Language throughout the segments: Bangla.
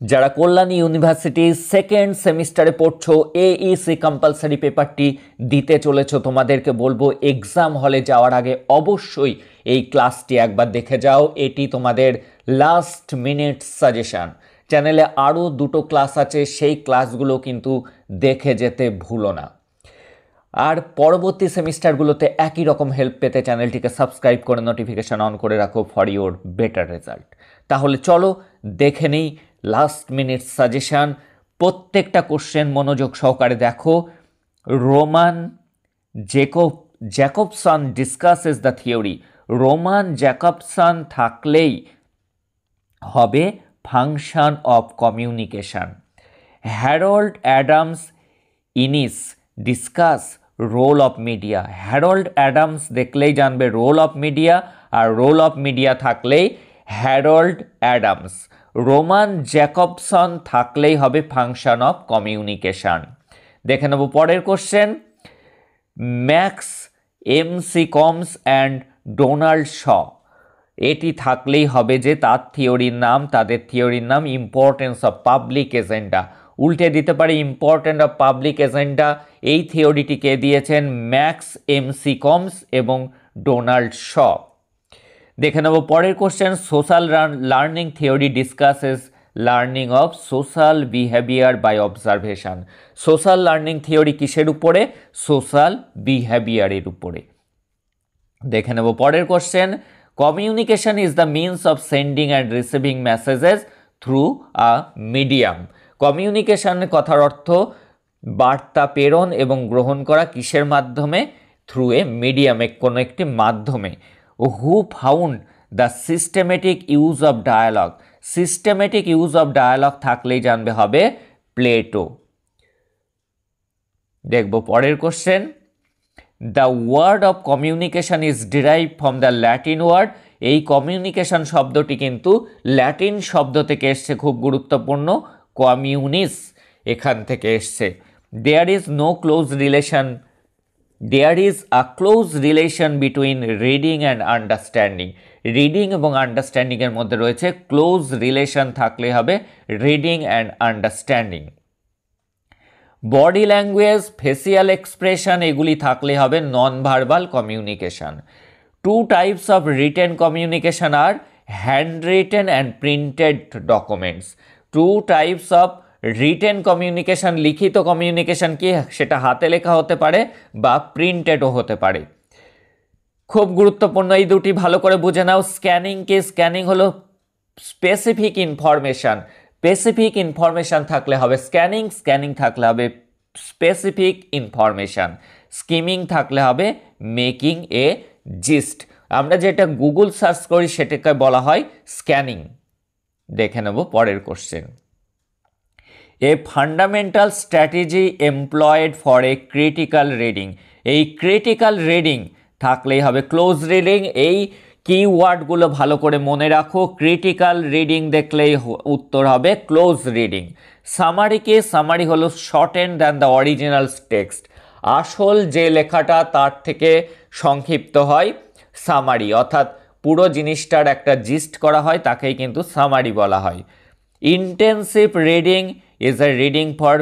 যারা কল্যাণী ইউনিভার্সিটি সেকেন্ড সেমিস্টারে পড়ছো, এইসি কম্পালসারি পেপারটি দিতে চলেছো, তোমাদেরকে বলবো এক্সাম হলে যাওয়ার আগে অবশ্যই এই ক্লাসটি একবার দেখে যাও। এটি তোমাদের লাস্ট মিনিট সাজেশন। চ্যানেলে আরও দুটো ক্লাস আছে, সেই ক্লাসগুলো কিন্তু দেখে যেতে ভুলো না। আর পরবর্তী সেমিস্টারগুলোতে একই রকম হেল্প পেতে চ্যানেলটিকে সাবস্ক্রাইব করে নোটিফিকেশান অন করে রাখো ফর ইউর বেটার রেজাল্ট। তাহলে চলো দেখে নিই লাস্ট মিনিট সাজেশান। প্রত্যেকটা কোশ্চেন মনোযোগ সহকারে দেখো। Roman Jakobson discusses the theory. Roman Jakobson থাকলেই হবে function of communication. Harold Adams Innis discuss role of media. Harold Adams দেখলেই জানবে রোল অফ মিডিয়া, আর রোল অফ মিডিয়া থাকলেই হ্যারল্ড অ্যাডামস। রোমান জ্যাকবসন থাকলেই হবে ফাংশন অফ কমিউনিকেশন। দেখে নেব পরের question. Max McCombs and Donald Shaw, এটি থাকলেই হবে যে তার থিওরির নাম, তাদের থিওরির নাম ইম্পর্টেন্স অফ পাবলিক এজেন্ডা। উল্টে দিতে পারে ইম্পর্টেন্ট অফ পাবলিক এজেন্ডা। এই থিওরিটিকে দিয়েছেন ম্যাক্স এমসি কমস এবং ডোনাল্ড শ। দেখে নেব পরের question. Social learning theory discusses learning of social behaviour by observation. Social learning theory কিসের উপরে? সোশ্যাল বিহেভিয়ারের উপরে। দেখে নেব পরের question. Communication is the means of sending and receiving messages through a medium. কমিউনিকেশনের কথার অর্থ বার্তা প্রেরণ এবং গ্রহণ করা কিসের মাধ্যমে? থ্রু এ মিডিয়ামে, কোনো একটি মাধ্যমে। Who found the systematic use of dialogue. Systematic use of dialogue থাকলেই জানবে হবে প্লেটো। দেখব পরের question. The word of communication is derive from the Latin word. এই কমিউনিকেশন শব্দটি কিন্তু ল্যাটিন শব্দ থেকে এসছে, খুব গুরুত্বপূর্ণ, কমিউনিস এখান থেকে এসছে। There is no close relation, there is a close relation between reading and understanding. Reading এবং আন্ডারস্ট্যান্ডিংয়ের মধ্যে রয়েছে ক্লোজ রিলেশন, থাকলে হবে reading and understanding. Body language, facial expression এগুলি থাকলে হবে non verbal communication. Two types of written communication are hand written and printed documents. Two types of written communication, লিখিত কমিউনিকেশন কি? সেটা হাতে লেখা হতে পারে বা প্রিন্টেডও হতে পারে। খুব গুরুত্বপূর্ণ এই দুটি ভালো করে বুঝে নাও। স্ক্যানিং কি? স্ক্যানিং হলো স্পেসিফিক ইনফরমেশান। স্পেসিফিক ইনফরমেশান থাকলে হবে স্ক্যানিং, স্ক্যানিং থাকলে হবে স্পেসিফিক ইনফরমেশান। স্কিমিং থাকলে হবে মেকিং এ জিস্ট। আমরা যেটা গুগল সার্চ করি সেটাকে বলা হয় স্ক্যানিং। দেখে নেব পরের question. A fundamental strategy employed for a critical reading. এই ক্রিটিক্যাল রিডিং থাকলেই হবে ক্লোজ রিডিং। এই কিওয়ার্ডগুলো ভালো করে মনে রাখো। ক্রিটিক্যাল রিডিং দেখলেই উত্তর হবে ক্লোজ রিডিং। সামারি কি? সামারি হলো shorten than the original text. আসল যে লেখাটা তার থেকে সংক্ষিপ্ত হয় সামারি, অর্থাৎ পুরো জিনিসটার একটা জিস্ট করা হয়, তাকেই কিন্তু সামারি বলা হয়। Intensive reading is a reading for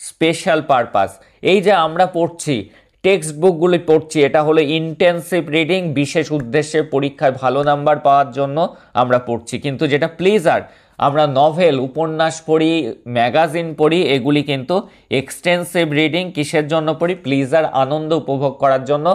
special purpose. এই যে আমরা পড়ছি, টেক্সট বুকগুলি পড়ছি, এটা হলো ইন্টেন্সিভ রিডিং, বিশেষ উদ্দেশ্যে পরীক্ষায় ভালো নাম্বার পাওয়ার জন্য আমরা পড়ছি। কিন্তু যেটা প্লিজার, আমরা নভেল, উপন্যাস পড়ি, ম্যাগাজিন পড়ি, এগুলি কিন্তু এক্সটেন্সিভ রিডিং। কিসের জন্য পড়ি? প্লিজার, আনন্দ উপভোগ করার জন্য।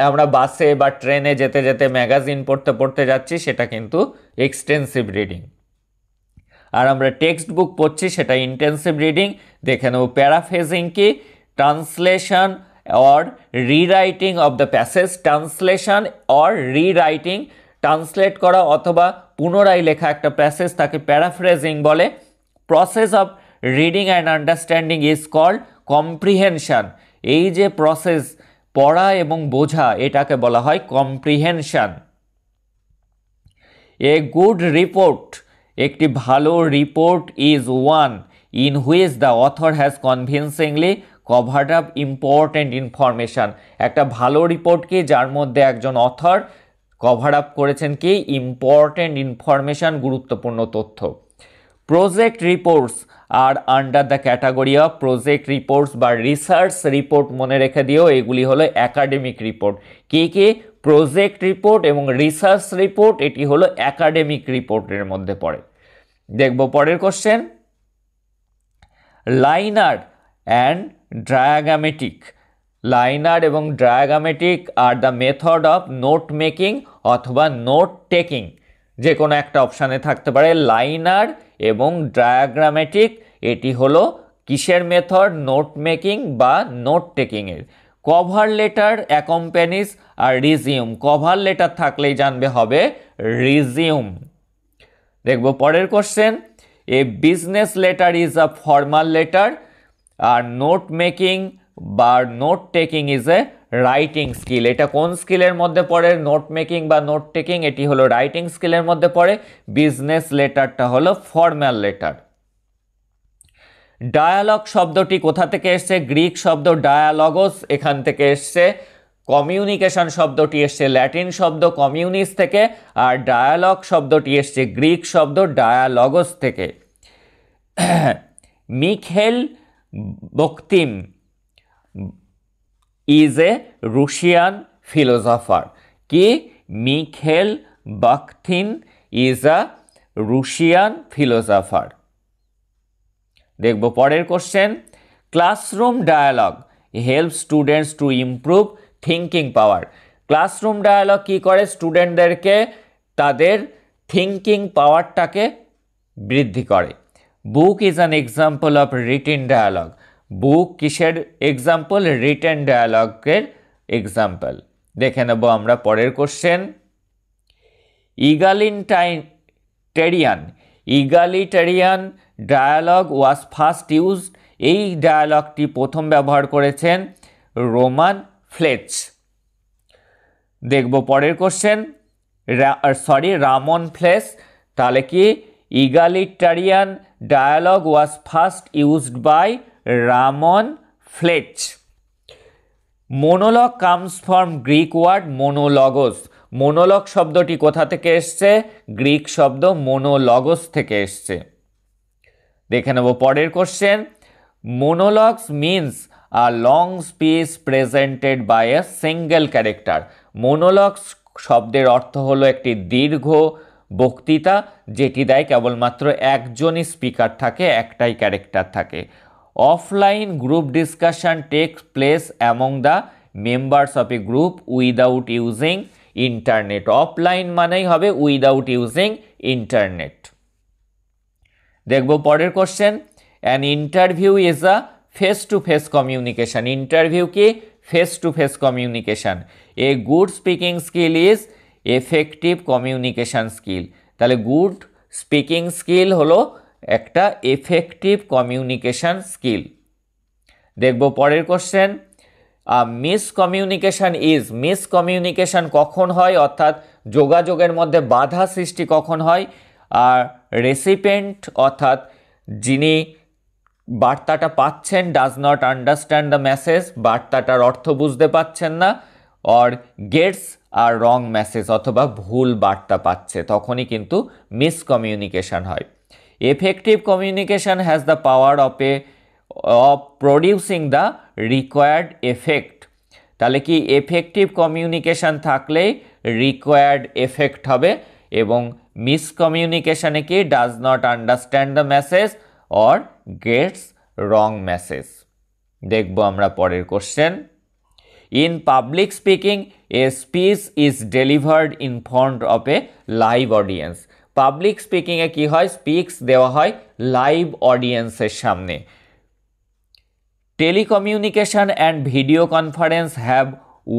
আমরা বাসে বা ট্রেনে যেতে যেতে ম্যাগাজিন পড়তে পড়তে যাচ্ছি, সেটা কিন্তু এক্সটেন্সিভ রিডিং। আর আমরা টেক্সট বুক পড়ছি, সেটা ইন্টেন্সিভ রিডিং। দেখে নেব প্যারাফ্রেজিং কি? Translation or rewriting of the passage। Translation or rewriting, translate করা অথবা পুনরায় লেখা একটা প্যাসেজ, তাকে প্যারাফ্রেজিং বলে। Process of reading and understanding is called comprehension. এই যে প্রসেস, পড়া এবং বোঝা, এটাকে বলা হয় কম্প্রিহেনশন। এ গুড রিপোর্ট, একটি ভালো report, is one in which the author has convincingly covered up important information. একটা ভালো রিপোর্ট কি? যার মধ্যে একজন অথর কভার আপ করেছেন কি? ইম্পর্টেন্ট ইনফরমেশান, গুরুত্বপূর্ণ তথ্য। Project reports are under the category of project reports বা রিসার্চ রিপোর্ট, মনে রেখে দিও এগুলি হলো একাডেমিক রিপোর্ট। কি কি? প্রজেক্ট রিপোর্ট এবং রিসার্চ রিপোর্ট, এটি হলো একাডেমিক রিপোর্টের মধ্যে পড়ে। দেখব পরের question, linear and diagrammatic. Linear এবং diagrammatic are the method of note making অথবা নোট টেকিং, যে কোনো একটা অপশানে থাকতে পারে। লাইনার এবং ডায়াগ্রামেটিক এটি হলো কিসের মেথড? নোট মেকিং বা নোট টেকিংয়ের। Cover letter accompanies are resume. Cover letter থাকলেই জানবে হবে রিজিউম। দেখব পরের question, a business letter is a formal letter আর নোট মেকিং বা note taking is a writing skill. এটা কোন স্কিলের মধ্যে পড়ে? নোট মেকিং বা নোট টেকিং, এটি হলো রাইটিং স্কিলের মধ্যে পড়ে। বিজনেস লেটারটা হলো ফর্মাল লেটার। ডায়ালগ শব্দটি কোথা থেকে এসছে? গ্রিক শব্দ ডায়ালগস এখান থেকে এসছে। কমিউনিকেশন শব্দটি এসছে ল্যাটিন শব্দ কমিউনিস থেকে, আর ডায়ালগ শব্দটি এসছে গ্রিক শব্দ ডায়ালগস থেকে। Mikhail Bakhtin is a Russian philosopher. কি? Mikhail Bakhtin is a Russian philosopher. দেখব পরের question, classroom dialogue help students to improve thinking power. Classroom dialogue কি করে? স্টুডেন্টদেরকে তাদের থিঙ্কিং পাওয়ারটাকে বৃদ্ধি করে। Book is an example of written dialogue. Book কিসের এক্সাম্পল? রিটেন ডায়ালগের এক্সাম্পল। দেখে নেব আমরা পরের question, egalitarian dialogue was first used. এই ডায়ালগটি প্রথম ব্যবহার করেছেন রোমান ফ্লেচ। দেখব পরের কোশ্চেন, রামন ফ্লেচ। তাহলে কি? Egalitarian dialogue was first used by Ramon Flecha. Monologue comes from Greek word monologos. Monologue শব্দটি কোথা থেকে এসছে? গ্রিক শব্দ মোনোলগস থেকে এসছে। দেখে নেব পরের question, monologues means a long speech presented by a single character. Monologues শব্দের অর্থ হলো একটি দীর্ঘ বক্তৃতা যেটি দেয় কেবলমাত্র একজনই স্পিকার থাকে, একটাই ক্যারেক্টার থাকে। Offline group discussion takes place among the members of a group without using internet. Offline মানেই হবে উইদাউট ইউজিং ইন্টারনেট। দেখব পরের question, an interview is a face to face communication. Interview কি? Face to face communication. A good speaking skill is effective communication skill. তাহলে গুড স্পিকিং স্কিল হলো একটা এফেক্টিভ কমিউনিকেশন স্কিল। দেখব পরের কোশ্চেন, মিসকমিউনিকেশন ইজ। মিসকমিউনিকেশন কখন হয়, অর্থাৎ যোগাযোগের মধ্যে বাধা সৃষ্টি কখন হয়? আর রেসিপেন্ট অর্থাৎ যিনি বার্তাটা পাচ্ছেন does not understand the message, বার্তাটার অর্থ বুঝতে পাচ্ছেন না, or gets a wrong message অথবা ভুল বার্তা পাচ্ছে, তখনই কিন্তু মিসকমিউনিকেশন হয়। Effective communication has the power of producing the required effect. তাহলে কি? এফেক্টিভ কমিউনিকেশন থাকলে রিকোয়ার্ড এফেক্ট হবে, এবং মিসকমিউনিকেশনে কি? Does not understand the message or gets wrong message. দেখব আমরা পরের question, in public speaking a speech is delivered in front of a live audience. Public স্পিকিংয়ে কি হয়? স্পিচ দেওয়া হয় লাইভ অডিয়েন্সের সামনে। Telecommunication and video conference have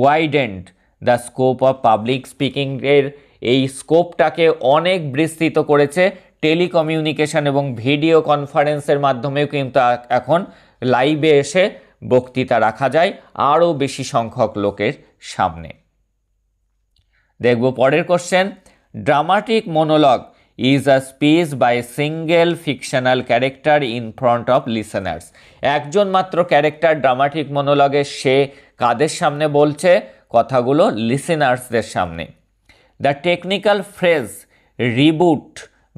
widened the scope of public স্পিকিংয়ের এই স্কোপটাকে অনেক বিস্তৃত করেছে। টেলিকমিউনিকেশন এবং ভিডিও কনফারেন্সের মাধ্যমেও কিন্তু এখন লাইভে এসে বক্তৃতা রাখা যায় আরও বেশি সংখ্যক লোকের সামনে। দেখব পরের question, dramatic monologue is a speech by single fictional character in front of listeners. একজন মাত্র ক্যারেক্টার ড্রামাটিক মোনোলগে, সে কাদের সামনে বলছে কথাগুলো? লিসেনার্সদের সামনে। The technical phrase reboot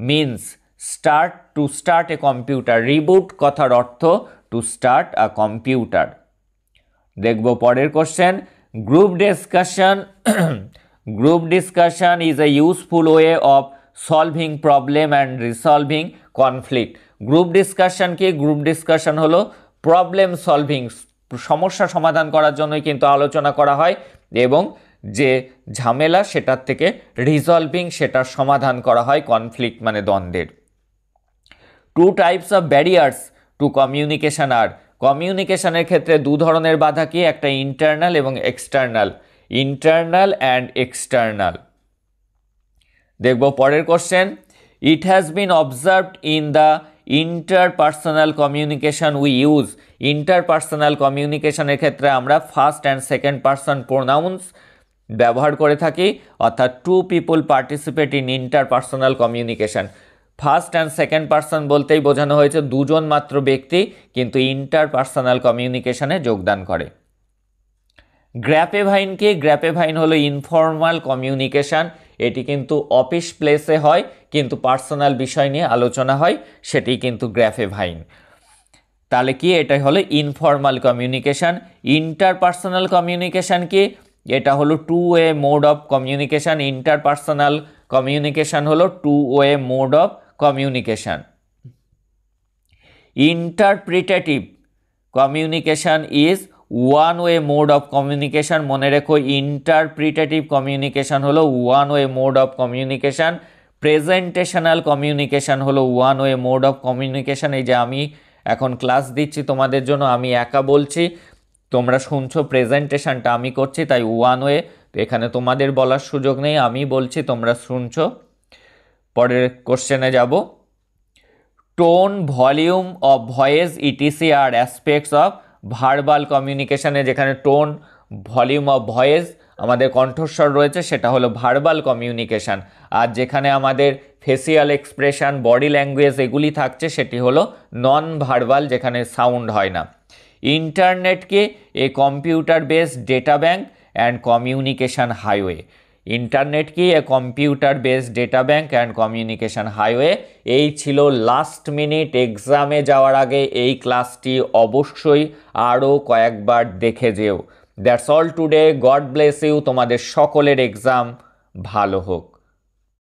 means to start a computer. Reboot কথার অর্থ টু স্টার্ট আ কম্পিউটার। দেখব পরের question, group discussion group discussion is a useful way of solving problem and resolving conflict. Group discussion কি? গ্রুপ ডিসকাশন হলো প্রবলেম সলভিং, সমস্যা সমাধান করার জন্যই কিন্তু আলোচনা করা হয়, এবং যে ঝামেলা সেটার থেকে রিসলভিং, সেটার সমাধান করা হয়, কনফ্লিক্ট মানে দ্বন্দ্বের। Two types of barriers to communication আর, কমিউনিকেশনের ক্ষেত্রে দু ধরনের বাধা কি? একটা ইন্টারনাল এবং এক্সটার্নাল। Internal and external. দেখব পরের question, it has been observed in the interpersonal communication we use. Interpersonal কমিউনিকেশনের ক্ষেত্রে আমরা first and second person pronouns ব্যবহার করে থাকি, অর্থাৎ two people participate in interpersonal communication. First and second person বলতেই বোঝানো হয়েছে দুজন মাত্র ব্যক্তি কিন্তু ইন্টারপার্সোনাল কমিউনিকেশনে যোগদান করে। গ্র্যাপেভাইন কি? গ্র্যাপেভাইন হলো ইনফর্মাল কমিউনিকেশন। এটি কিন্তু অফিস প্লেসে হয়, কিন্তু পার্সোনাল বিষয় নিয়ে আলোচনা হয়, সেটি কিন্তু গ্র্যাপেভাইন। তাহলে কি? এটাই হলো ইনফর্মাল কমিউনিকেশন। ইন্টারপার্সোনাল কমিউনিকেশন কি? এটা হলো two way mode of communication. Interpersonal communication হলো two way mode of communication. Interpretative communication is one way mode of communication. মনে রেখো, ইন্টারপ্রিটেটিভ কমিউনিকেশন হলো one way mode of communication. Presentational communication হলো one way mode of communication. এই যে আমি এখন ক্লাস দিচ্ছি তোমাদের জন্য, আমি একা বলছি, তোমরা শুনছো, প্রেজেন্টেশনটা আমি করছি, তাই ওয়ান ওয়ে, এখানে তোমাদের বলার সুযোগ নেই, আমি বলছি, তোমরা শুনছো। পরের কোশ্চেনে যাব, tone, volume of voice etc are aspects of verbal কমিউনিকেশনে, যেখানে টোন, ভলিউম অফ ভয়েস আমাদের কণ্ঠস্বর রয়েছে, সেটা হলো ভার্বাল কমিউনিকেশান। আর যেখানে আমাদের ফেসিয়াল এক্সপ্রেশন, বডি ল্যাঙ্গুয়েজ এগুলি থাকছে, সেটি হলো নন ভার্বাল, যেখানে সাউন্ড হয় না। ইন্টারনেটকে a computer based data bank and communication highway. ইন্টারনেট কি? A computer based data bank and communication highway. এই ছিল লাস্ট মিনিট। এক্সামে যাওয়ার আগে এই ক্লাসটি অবশ্যই আরও কয়েকবার দেখে যেও। That's all today. God bless you. তোমাদের সকলের এক্সাম ভালো হোক।